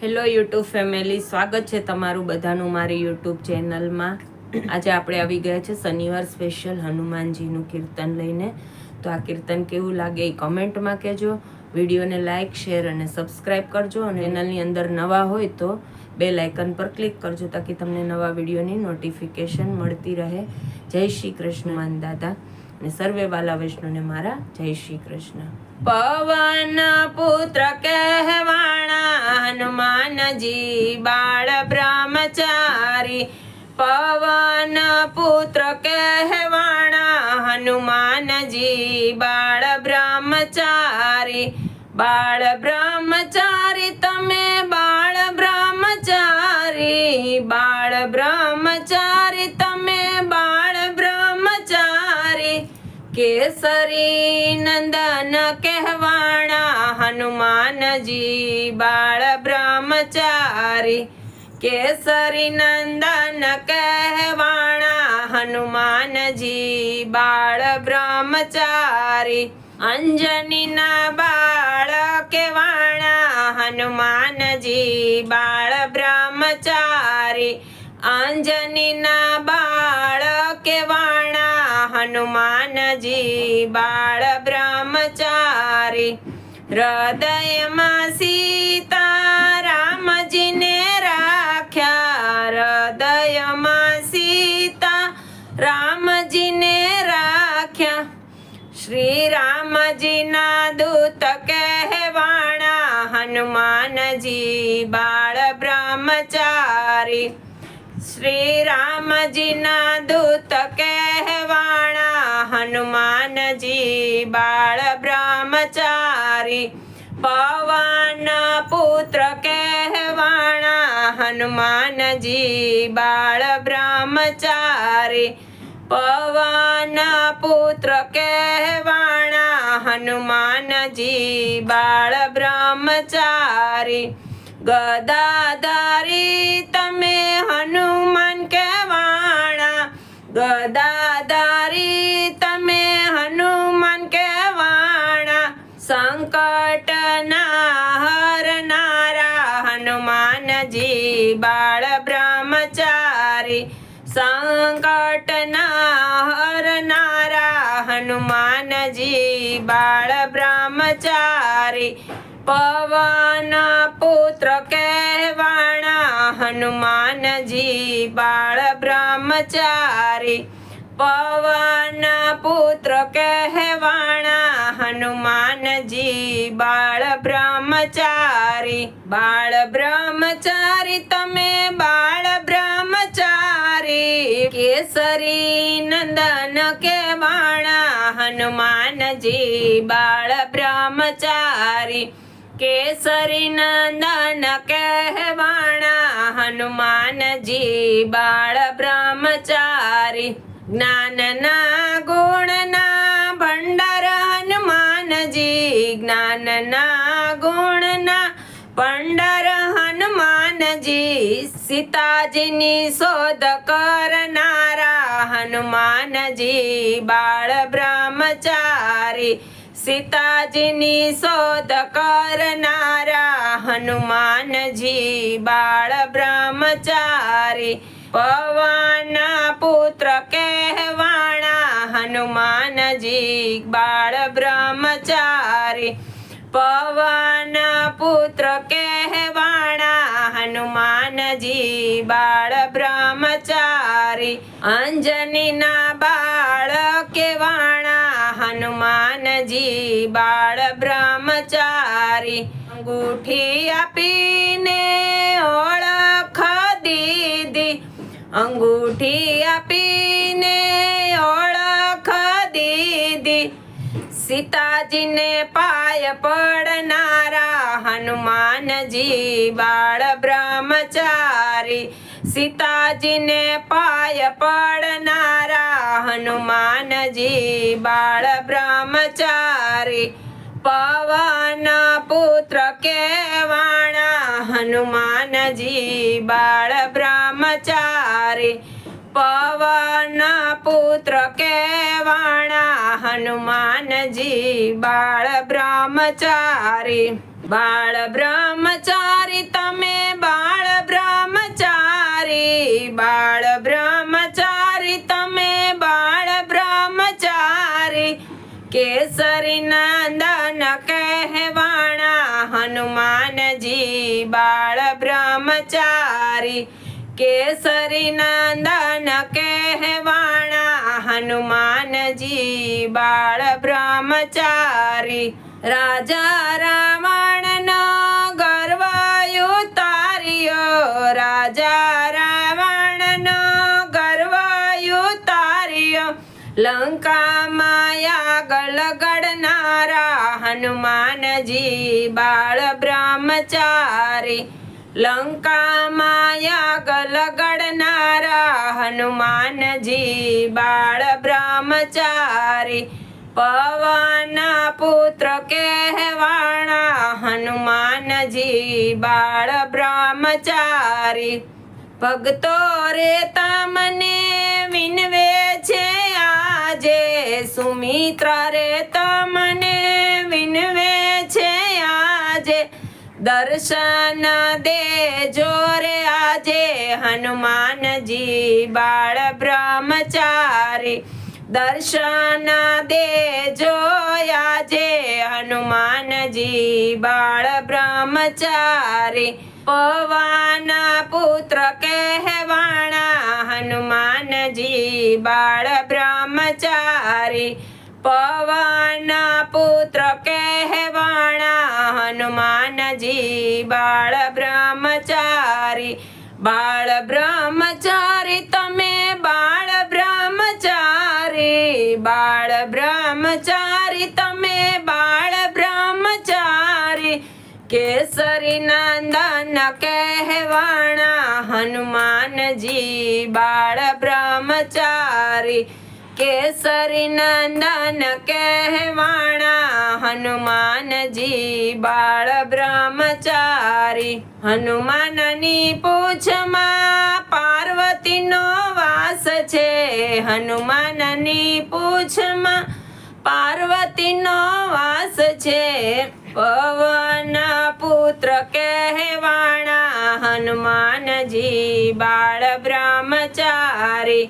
Hello YouTube family, સ્વાગત છે તમારું બધાનું મારી યુટ્યુબ ચેનલમાં. આજે આપણે આવી ગયા છે શનિવાર સ્પેશિયલ હનુમાનજીનું કીર્તન લઈને. તો આ કીર્તન કેવું લાગે એ કમેન્ટમાં કહેજો. વિડીયોને લાઇક, શેર અને સબસ્ક્રાઈબ કરજો. અને ચેનલની અંદર નવા હોય તો બેલ આઇકન પર ક્લિક કરજો તાકી તમને નવા વિડીયોની નોટિફિકેશન મળતી રહે. જય શ્રી કૃષ્ણ દાદા અને સર્વે વાલા વૈષ્ણવને મારા જય શ્રી કૃષ્ણ. પવન પુત્ર કહેવાણા હનુમાનજી બાળ બ્રહ્મચારી. પવન પુત્ર કહેવાણા હનુમાનજી બાળ બ્રહ્મચારી. બાળ બ્રહ્મચારી તમે બાળ બ્રહ્મચારી. બાળ બ્રહ્મચારી તમે બાળ બ્રહ્મચારી. કેસરી નંદન કહેવાણા હનુમાનજી બાળ બ્રહ્મચારી. કેસરી નંદન કહેવાણા હનુમાનજી બાળ બ્રહ્મચારી. અંજનીના બાળ કહેવાણા હનુમાનજી બાળ બ્રહ્મચારી. અંજનીના બાળ કહેવાણા હનુમાનજી બાળ બ્રહ્મચારી. હૃદયમાં સીતા રામજીને રાખ્યા. હૃદયમાં સીતા રામજીને રાખ્યા. શ્રી રામજીના દૂત કહેવાણા હનુમાનજી બાળ બ્રહ્મચારી. શ્રી રામજીના દૂત કહેવાણા હનુમાનજી બાળ બ્રહ્મચારી. પવન પુત્ર કહેવાણા હનુમાનજી બાળ બ્રહ્મચારી. પવન પુત્ર કહેવાણા હનુમાનજી બાળ બ્રહ્મચારી. ગદાધારી તમે હનુમાન કહેવાણા. ગદાધારી તમે હનુમાન કહેવાણા. સંકટના હરનારા હનુમાનજી બાળ બ્રહ્મચારી. સંકટના હરનારા હનુમાનજી બાળ બ્રહ્મચારી. પવન પુત્ર કહેવાણા હનુમાનજી બાળ બ્રહ્મચારી. પવન પુત્ર કહેવાણા હનુમાનજી બાળ બ્રહ્મચારી. બાળ બ્રહ્મચારી તમે બાળ બ્રહ્મચારી. કેસરી નંદન કહેવાણા હનુમાનજી બાળ બ્રહ્મચારી. કેસરી નંદન કહેવાણા હનુમાનજી બાળ બ્રહ્મચારી. જ્ઞાનના ગુણના ભંડાર હનુમાનજી. જ્ઞાનના ગુણના ભંડાર હનુમાનજી. સીતાજીની શોધ કરનારા હનુમાનજી બાળ બ્રહ્મચારી. સીતાજીની શોધ કરનારા હનુમાનજી બાળ બ્રહ્મચારી. પવન પુત્ર કહેવાણા હનુમાનજી બાળ બ્રહ્મચારી. પવન પુત્ર કહેવાણા હનુમાનજી બાળ બ્રહ્મચારી. અંજનીના બાળ કહેવાણા હનુમાનજી બાળ બ્રહ્મચારી. અંગૂઠી આપીને ઓળખ દીધી. અંગૂઠી આપીને ઓળખ દીધી. સીતાજીને પાય પડનારા હનુમાનજી બાળ બ્રહ્મચારી. સીતાજીને પાય પડનારા હનુમાનજી બાળ બ્રહ્મચારી. પવન પુત્ર કહેવાણા હનુમાનજી બાળ બ્રહ્મચારી. પવન પુત્ર કહેવાણા હનુમાનજી બાળ બ્રહ્મચારી. બાળ બ્રહ્મચારી તમે બાળ બ્રહ્મચારી, બાળ બ્રહ્મચારી તમે બાળ બ્રહ્મચારી, કેસરી નંદન કહેવાણા હનુમાનજી બાળ બ્રહ્મચારી, કેસરી નંદન કહેવાણા હનુમાનજી બાળ બ્રહ્મચારી, રાજા રાવણનો ગર્વ ઉતાર્યો, રાજા રાવણનો ગર્વ ઉતાર્યો, લંકામાં આગળ ગડનારા હનુમાનજી બાળ બ્રહ્મચારી, લંકામાં આગળ ગડનારા હનુમાનજી બાળ બ્રહ્મચારી, પવન પુત્ર કહેવાણા હનુમાનજી બાળ બ્રહ્મચારી, ભક્તો રે તમને વિનવે છે આજે, સુમિત્રા રે તમને વિનવે છે આજે, દર્શન દેજો રે આજે હનુમાનજી બાળ બ્રહ્મચારી, દર્શન દેજો આજે હનુમાનજી બાળ બ્રહ્મચારી, પવન પુત્ર કહેવાણા હનુમાનજી બાળ બ્રહ્મચારી, પવન પુત્ર કહેવાણા હનુમાનજી બાળ બ્રહ્મચારી, બાળ બ્રહ્મચારી તમે બાળ બ્રહ્મચારી, બાળ બ્રહ્મચારી તમે બાળ બ્રહ્મચારી, કેસરી નંદન કહેવાણા હનુમાનજી બાળ બ્રહ્મચારી, કેસરી નંદન કહેવાણા હનુમાનજી બાળ બ્રહ્મચારી, હનુમાનની પૂંછમાં પાર્વતીનો વાસ છે, હનુમાનની પૂંછમાં પાર્વતીનો વાસ છે, પવન પુત્ર કહેવાણા હનુમાનજી બાળ બ્રહ્મચારી,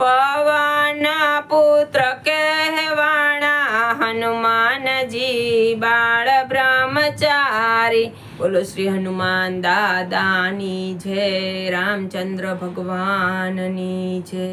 પવન પુત્ર કહેવાણા હનુમાનજી બાળ બ્રહ્મચારી. બોલો શ્રી હનુમાન દાદાની જય, રામચંદ્ર ભગવાનની જય.